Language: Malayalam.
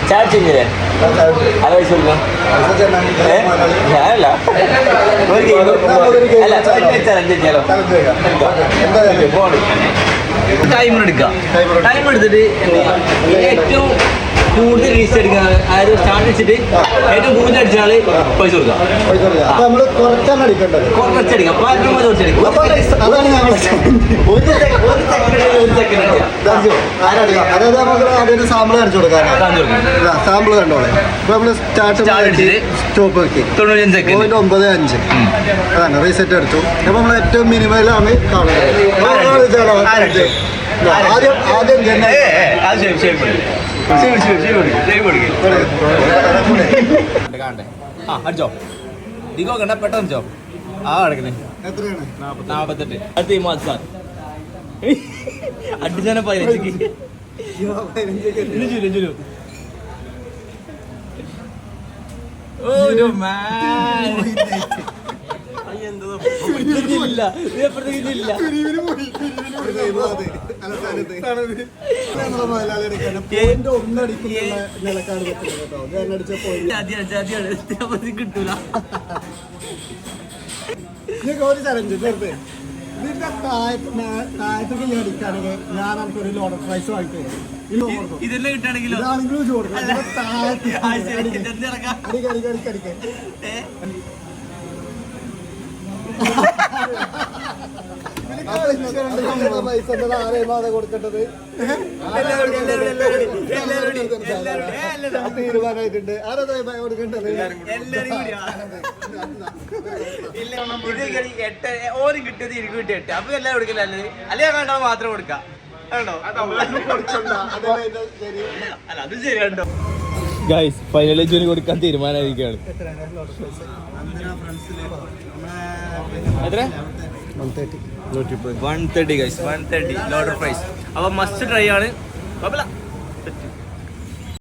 ചാർജ് ചെയ്തേ അത് പൈസ കൊടുക്കാം ഞാനല്ല ഒരു ഗെയിം അല്ല ചലഞ്ച് ടൈം എടുക്കാം ടൈം എടുത്തിട്ട് ഏറ്റവും കൂടുതൽ റീച്ച് അടിക്കാൻ അതായത് സ്റ്റാർട്ട് വെച്ചിട്ട് ഏറ്റവും കൂടുതൽ അടിച്ചാൽ പൈസ കൊടുക്കാം കുറച്ചടിക്കാം സാമ്പിൾ കാണിച്ചു കൊടുക്കാം സാമ്പിൾ കണ്ടോളെ ഇപ്പൊ നമ്മള് സ്റ്റാർട്ട് സ്റ്റോപ്പ് വെക്കി 95 അതാണ് റീസെറ്റ് അടിച്ചു അപ്പൊ നമ്മൾ ഏറ്റവും മിനിമലാണ് കാണുന്നത് അടിച്ചോ ദിഗോ കണ്ട പെട്ടെന്ന് അടിച്ചോ ആ കിടക്കണേ 48 അടുത്ത മാസം അടിച്ചാനെ 15 ഒരു മാൻ ഇല്ല കിട്ടൂല ഒരു ചലഞ്ച് ചേർത്ത് ഇതിന്റെ താഴത്തേക്ക് ഞാൻ അടിക്കുകയാണെങ്കിൽ ഞാൻ നമുക്കൊരു ലോഡർ പ്രൈസ് വാങ്ങിക്കും ഇതെല്ലാം കിട്ടുകയാണെങ്കിലോ കൊടുക്കേണ്ടത് തീരുമാനമായിട്ടുണ്ട് ആരാ കൊടുക്കേണ്ടത് ഓരും കിട്ടിയത് എനിക്ക് കിട്ടിയിട്ട് അപ്പൊ എല്ലാം കൊടുക്കില്ല അല്ലെ കണ്ടോ മാത്രം കൊടുക്കാം കണ്ടോ അല്ല അത് ശരിയാണ്ടോ ഗൈസ് ഫൈനൽ ജോലി കൊടുക്കാൻ തീരുമാനമായിരിക്കുകയാണ് എത്ര 130 ഗൈസ് 130 ലോഡർ പ്രൈസ് അപ്പൊ മസ്റ്റ് ട്രൈ ആണ് കുഴപ്പമില്ല